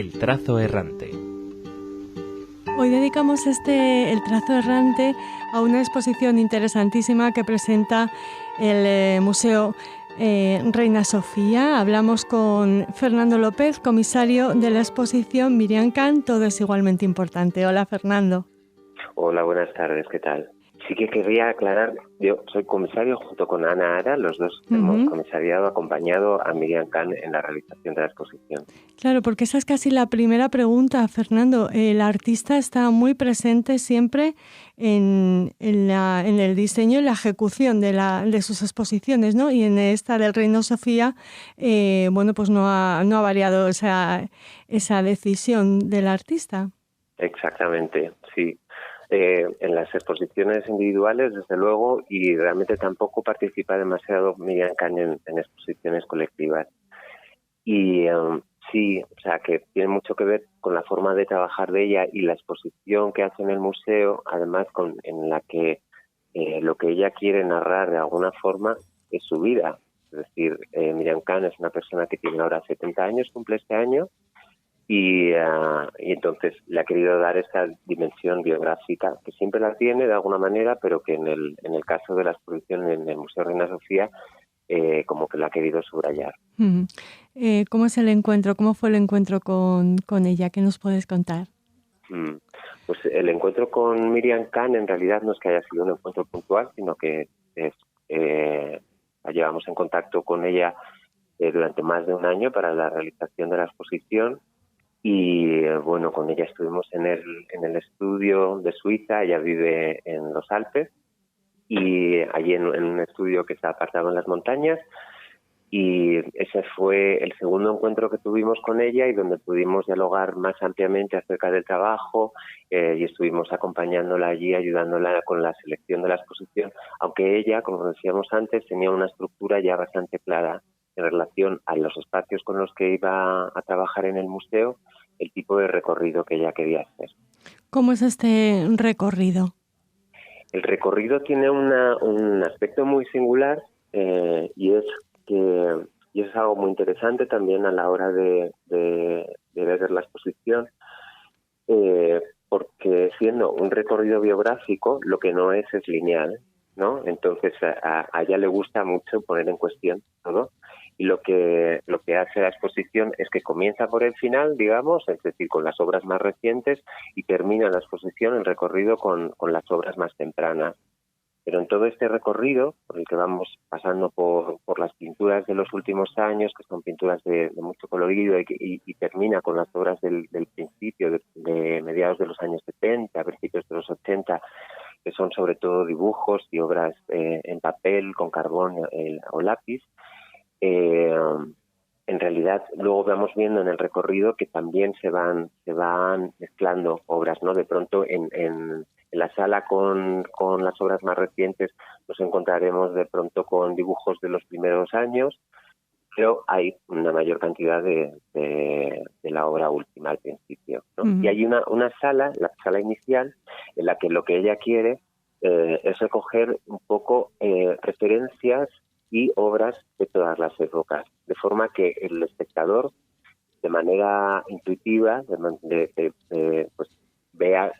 El trazo errante. Hoy dedicamos El trazo errante a una exposición interesantísima que presenta el Museo Reina Sofía. Hablamos con Fernando López, comisario de la exposición Miriam Can, todo es igualmente importante. Hola, Fernando. Hola, buenas tardes, ¿qué tal? Sí que querría aclarar, yo soy comisario junto con Ana Ara, los dos hemos comisariado, acompañado a Miriam Can en la realización de la exposición. Claro, porque esa es casi la primera pregunta, Fernando. El artista está muy presente siempre en el diseño y la ejecución de sus exposiciones, ¿no? Y en esta del Reina Sofía, pues no ha variado esa decisión del artista. Exactamente, sí. En las exposiciones individuales, desde luego, y realmente tampoco participa demasiado Miriam Can en exposiciones colectivas. Y sí, o sea, que tiene mucho que ver con la forma de trabajar de ella y la exposición que hace en el museo, además en la que lo que ella quiere narrar de alguna forma es su vida. Es decir, Miriam Can es una persona que tiene ahora 70 años, cumple este año, y entonces le ha querido dar esa dimensión biográfica, que siempre la tiene de alguna manera, pero que en el caso de la exposición en el Museo Reina Sofía, como que la ha querido subrayar. ¿Cómo es el encuentro? ¿Cómo fue el encuentro con ella? ¿Qué nos puedes contar? Pues el encuentro con Miriam Can en realidad no es que haya sido un encuentro puntual, sino que la llevamos en contacto con ella durante más de un año para la realización de la exposición. Y bueno, con ella estuvimos en el estudio de Suiza. Ella vive en los Alpes y allí en un estudio que está apartado en las montañas, y ese fue el segundo encuentro que tuvimos con ella y donde pudimos dialogar más ampliamente acerca del trabajo, y estuvimos acompañándola allí, ayudándola con la selección de la exposición, aunque ella, como decíamos antes, tenía una estructura ya bastante clara en relación a los espacios con los que iba a trabajar en el museo, el tipo de recorrido que ella quería hacer. ¿Cómo es este recorrido? El recorrido tiene un aspecto muy singular, y es algo muy interesante también a la hora de ver la exposición, porque siendo un recorrido biográfico, lo que no es lineal, ¿no? Entonces a ella le gusta mucho poner en cuestión todo, y lo que hace la exposición es que comienza por el final, digamos, es decir, con las obras más recientes, y termina la exposición, el recorrido, con las obras más tempranas. Pero en todo este recorrido, por el que vamos pasando por las pinturas de los últimos años, que son pinturas de mucho colorido, y termina con las obras del principio, de mediados de los años 70, principios de los 80, que son sobre todo dibujos y obras en papel, con carbón o lápiz. En realidad luego vamos viendo en el recorrido que también se van mezclando obras, ¿no? De pronto en la sala con las obras más recientes nos encontraremos de pronto con dibujos de los primeros años, pero hay una mayor cantidad de la obra última al principio, ¿no? Y hay una sala, la sala inicial, en la que lo que ella quiere es recoger un poco referencias y obras de todas las épocas, de forma que el espectador, de manera intuitiva, pues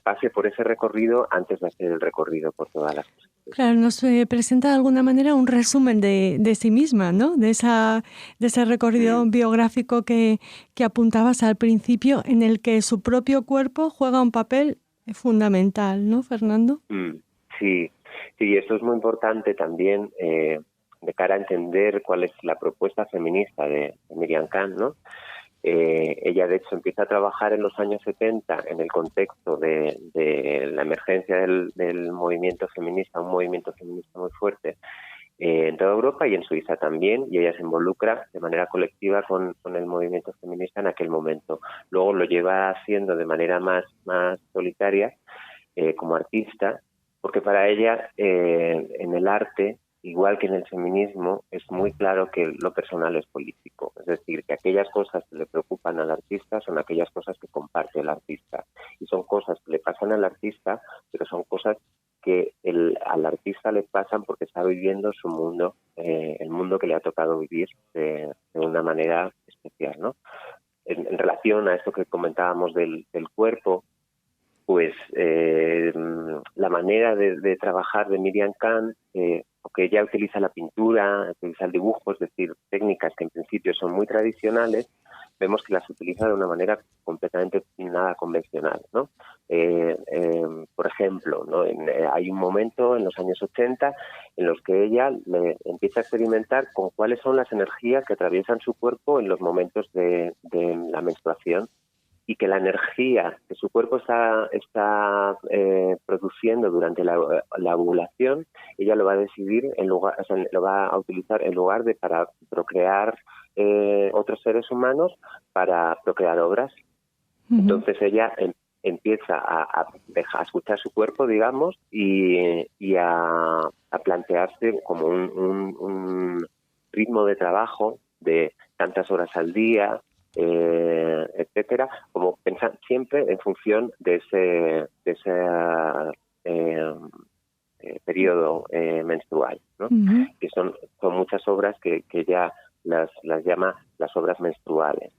pase por ese recorrido antes de hacer el recorrido por todas las cosas. Claro, nos presenta de alguna manera un resumen de sí misma, ¿no? De ese recorrido biográfico que apuntabas al principio, en el que su propio cuerpo juega un papel fundamental, ¿no, Fernando? Sí, eso es muy importante también de cara a entender cuál es la propuesta feminista de Miriam Can, ¿no? Ella, de hecho, empieza a trabajar en los años 70 en el contexto de la emergencia del movimiento feminista, un movimiento feminista muy fuerte en toda Europa y en Suiza también, y ella se involucra de manera colectiva con el movimiento feminista en aquel momento. Luego lo lleva haciendo de manera más solitaria como artista, porque para ella en el arte, igual que en el feminismo, es muy claro que lo personal es político. Es decir, que aquellas cosas que le preocupan al artista son aquellas cosas que comparte el artista. Y son cosas que le pasan al artista, pero son cosas que al artista le pasan porque está viviendo su mundo, el mundo que le ha tocado vivir de una manera especial, ¿no? en relación a esto que comentábamos del cuerpo, pues la manera de trabajar de Miriam Khan, porque ella utiliza la pintura, utiliza el dibujo, es decir, técnicas que en principio son muy tradicionales, vemos que las utiliza de una manera completamente nada convencional, ¿no? Por ejemplo, ¿no? Hay un momento en los años 80 en los que ella empieza a experimentar con cuáles son las energías que atraviesan su cuerpo en los momentos de la menstruación, y que la energía que su cuerpo está produciendo durante la ovulación, ella lo va a decidir lo va a utilizar en lugar de para procrear otros seres humanos, para procrear obras. Uh-huh. Entonces ella empieza a escuchar su cuerpo, digamos, y a plantearse como un ritmo de trabajo de tantas horas al día, etcétera, como pensar siempre en función de ese periodo menstrual, ¿no? Uh-huh. Que son muchas obras que ya las llama las obras menstruales.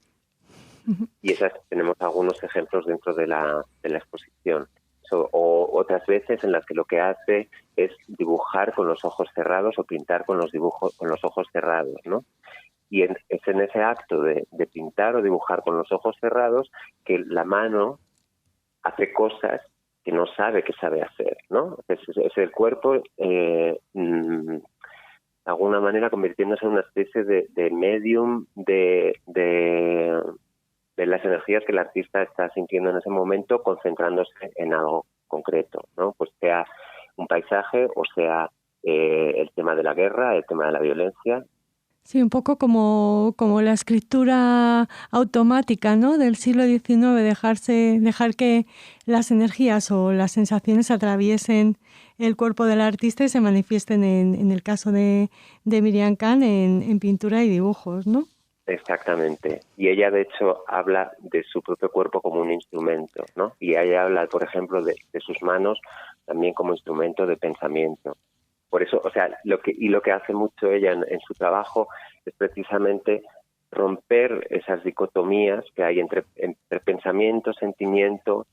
Uh-huh. Y esas tenemos algunos ejemplos dentro de la exposición. O otras veces en las que lo que hace es dibujar con los ojos cerrados o pintar con los ojos cerrados, ¿no? Y es en ese acto de pintar o dibujar con los ojos cerrados que la mano hace cosas que no sabe que sabe hacer, ¿no? Es el cuerpo, de alguna manera, convirtiéndose en una especie de medium de las energías que el artista está sintiendo en ese momento, concentrándose en algo concreto, ¿no? Pues sea un paisaje o sea el tema de la guerra, el tema de la violencia. Sí, un poco como la escritura automática, ¿no?, del siglo XIX, dejar que las energías o las sensaciones atraviesen el cuerpo del artista y se manifiesten en el caso de Miriam Khan en pintura y dibujos, ¿no? Exactamente. Y ella, de hecho, habla de su propio cuerpo como un instrumento, ¿no? Y ella habla, por ejemplo, de sus manos también como instrumento de pensamiento. Por eso, o sea, lo que hace mucho ella en su trabajo es precisamente romper esas dicotomías que hay entre pensamiento, sentimiento,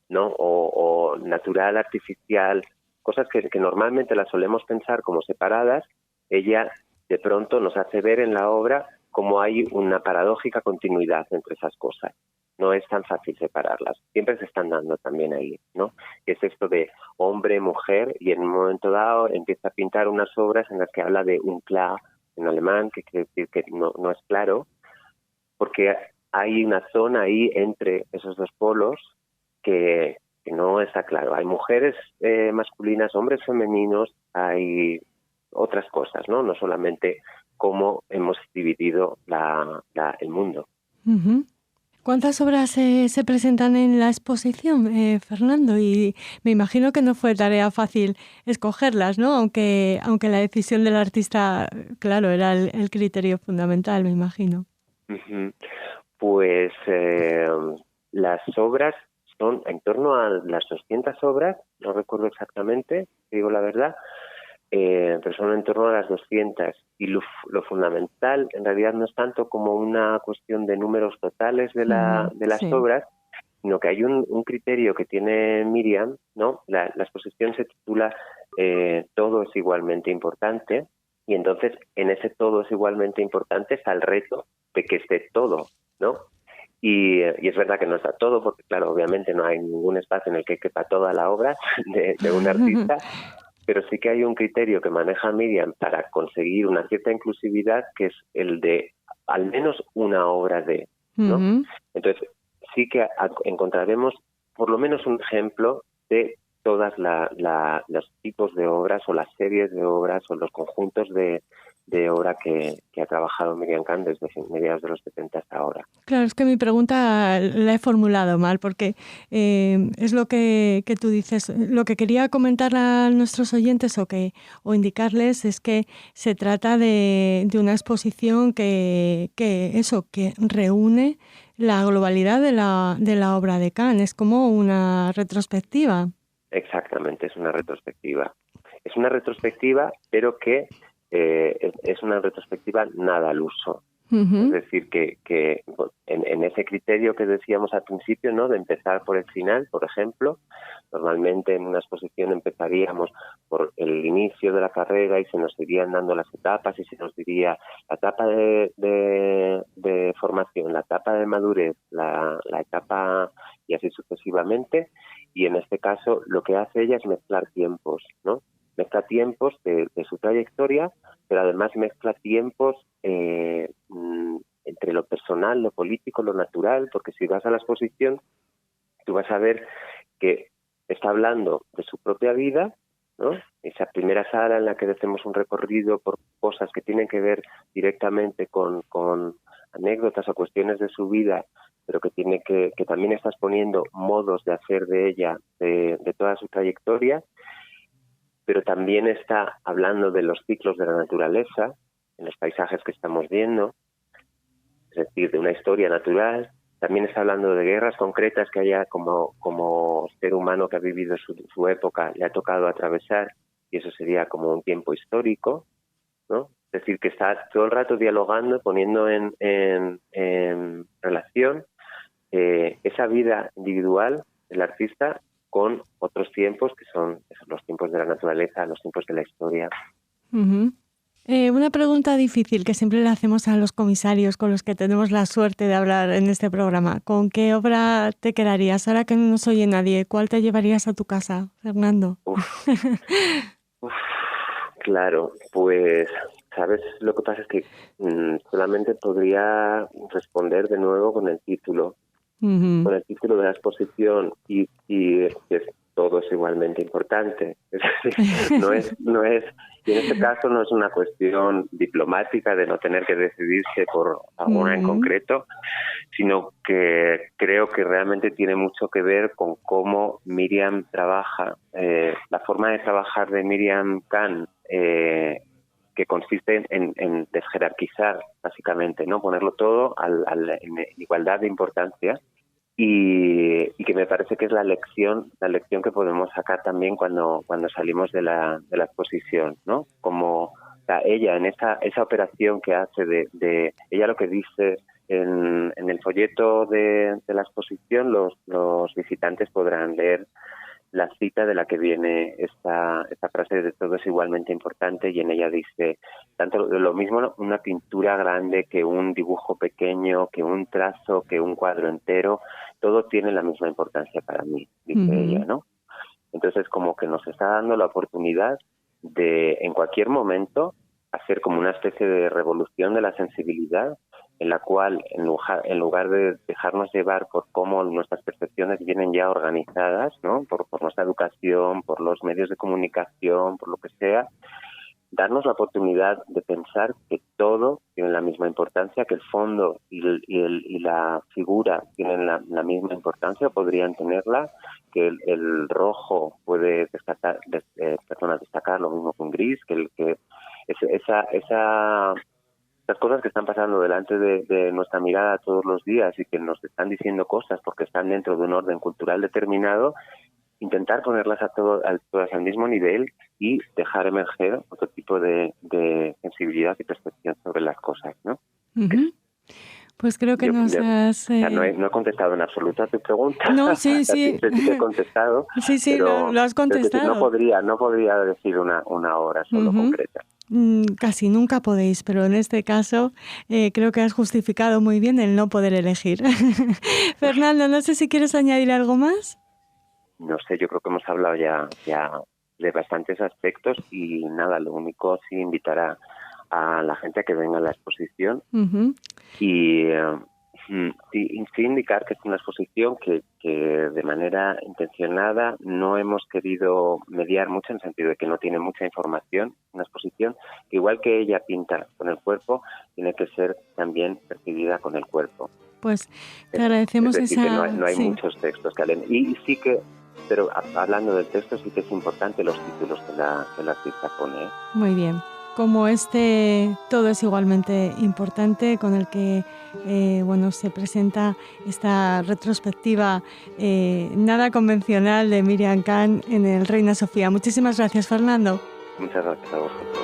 ¿no? O natural, artificial, cosas que normalmente las solemos pensar como separadas. Ella de pronto nos hace ver en la obra cómo hay una paradójica continuidad entre esas cosas. No es tan fácil separarlas. Siempre se están dando también ahí, ¿no? Es esto de hombre, mujer, y en un momento dado empieza a pintar unas obras en las que habla de unklar en alemán, que quiere decir que no es claro, porque hay una zona ahí entre esos dos polos que no está claro. Hay mujeres masculinas, hombres femeninos, hay otras cosas, ¿no? No solamente cómo hemos dividido el mundo. Uh-huh. ¿Cuántas obras se presentan en la exposición, Fernando? Y me imagino que no fue tarea fácil escogerlas, ¿no? Aunque la decisión del artista, claro, era el criterio fundamental, me imagino. Uh-huh. Pues las obras son en torno a las 200 obras, no recuerdo exactamente, digo la verdad, pero son en torno a las 200. Y lo fundamental en realidad no es tanto como una cuestión de números totales de las sí. obras, sino que hay un criterio que tiene Miriam, ¿no? La exposición se titula Todo es igualmente importante, y entonces en ese todo es igualmente importante está el reto de que esté todo, ¿no? Y es verdad que no está todo, porque claro, obviamente no hay ningún espacio en el que quepa toda la obra de un artista, pero sí que hay un criterio que maneja Miriam para conseguir una cierta inclusividad, que es el de al menos una obra de, ¿no? Uh-huh. Entonces, sí que encontraremos por lo menos un ejemplo de todas los tipos de obras o las series de obras o los conjuntos de obra que ha trabajado Miriam Khan desde mediados de los 70 hasta ahora. Claro, es que mi pregunta la he formulado mal, porque es lo que tú dices. Lo que quería comentar a nuestros oyentes o indicarles es que se trata de una exposición que reúne la globalidad de la obra de Khan. Es como una retrospectiva. Exactamente, es una retrospectiva. Es una retrospectiva, pero que es una retrospectiva nada al uso, Es decir, que en ese criterio que decíamos al principio, ¿no?, de empezar por el final, por ejemplo, normalmente en una exposición empezaríamos por el inicio de la carrera y se nos irían dando las etapas y se nos diría la etapa de formación, la etapa de madurez, la etapa y así sucesivamente. Y en este caso lo que hace ella es mezclar tiempos, ¿no? Mezcla tiempos de su trayectoria, pero además mezcla tiempos entre lo personal, lo político, lo natural, porque si vas a la exposición, tú vas a ver que está hablando de su propia vida, ¿no? Esa primera sala en la que hacemos un recorrido por cosas que tienen que ver directamente con anécdotas o cuestiones de su vida, pero que también estás poniendo modos de hacer de ella, de toda su trayectoria, pero también está hablando de los ciclos de la naturaleza, en los paisajes que estamos viendo, es decir, de una historia natural. También está hablando de guerras concretas que ella como ser humano que ha vivido su época le ha tocado atravesar, y eso sería como un tiempo histórico, ¿no? Es decir, que está todo el rato dialogando, poniendo en relación esa vida individual del artista con otros tiempos que son los tiempos de la naturaleza, los tiempos de la historia. Una pregunta difícil que siempre le hacemos a los comisarios con los que tenemos la suerte de hablar en este programa. ¿Con qué obra te quedarías? Ahora que no nos oye nadie, ¿cuál te llevarías a tu casa, Fernando? Claro, pues, ¿sabes? Lo que pasa es que solamente podría responder de nuevo con el título. Con el título de la exposición y todo es igualmente importante. No es, y en este caso no es una cuestión diplomática de no tener que decidirse por alguna en concreto, sino que creo que realmente tiene mucho que ver con cómo Miriam trabaja, la forma de trabajar de Miriam Can, que consiste en desjerarquizar, básicamente, ¿no? Ponerlo todo en igualdad de importancia. Y que me parece que es la lección que podemos sacar también cuando salimos de la exposición, ¿no? Como ella en esa operación que hace de ella, lo que dice en el folleto de la exposición, los visitantes podrán leer la cita de la que viene esta frase de todo es igualmente importante, y en ella dice tanto lo mismo una pintura grande que un dibujo pequeño, que un trazo, que un cuadro entero, todo tiene la misma importancia para mí, dice ella, ¿no? Entonces como que nos está dando la oportunidad de en cualquier momento hacer como una especie de revolución de la sensibilidad, en la cual en lugar de dejarnos llevar por cómo nuestras percepciones vienen ya organizadas, ¿no? por nuestra educación, por los medios de comunicación, por lo que sea, darnos la oportunidad de pensar que todo tiene la misma importancia, que el fondo y la figura tienen la misma importancia, podrían tenerla, que el rojo puede destacar lo mismo que un gris, que las cosas que están pasando delante de nuestra mirada todos los días y que nos están diciendo cosas porque están dentro de un orden cultural determinado, intentar ponerlas todas al mismo nivel y dejar emerger otro tipo de sensibilidad y percepción sobre las cosas, ¿no? Pues creo que nos has... no he contestado en absoluto a tu pregunta. No, sí. Sí he contestado. Sí, pero lo has contestado. No podría decir una hora solo concreta. Casi nunca podéis, pero en este caso creo que has justificado muy bien el no poder elegir. Fernando, no sé si quieres añadir algo más. No sé, yo creo que hemos hablado ya de bastantes aspectos y nada, lo único sí invitará a la gente a que venga a la exposición y indicar que es una exposición que de manera intencionada no hemos querido mediar mucho, en el sentido de que no tiene mucha información. Una exposición que, igual que ella pinta con el cuerpo, tiene que ser también percibida con el cuerpo. Pues te agradecemos es decir, esa... que no hay muchos textos que hablen. Y sí que, pero hablando del texto, sí que es importante los títulos que la artista pone. Muy bien. Como todo es igualmente importante, con el que se presenta esta retrospectiva nada convencional de Miriam Can en el Reina Sofía. Muchísimas gracias, Fernando. Muchas gracias a vosotros.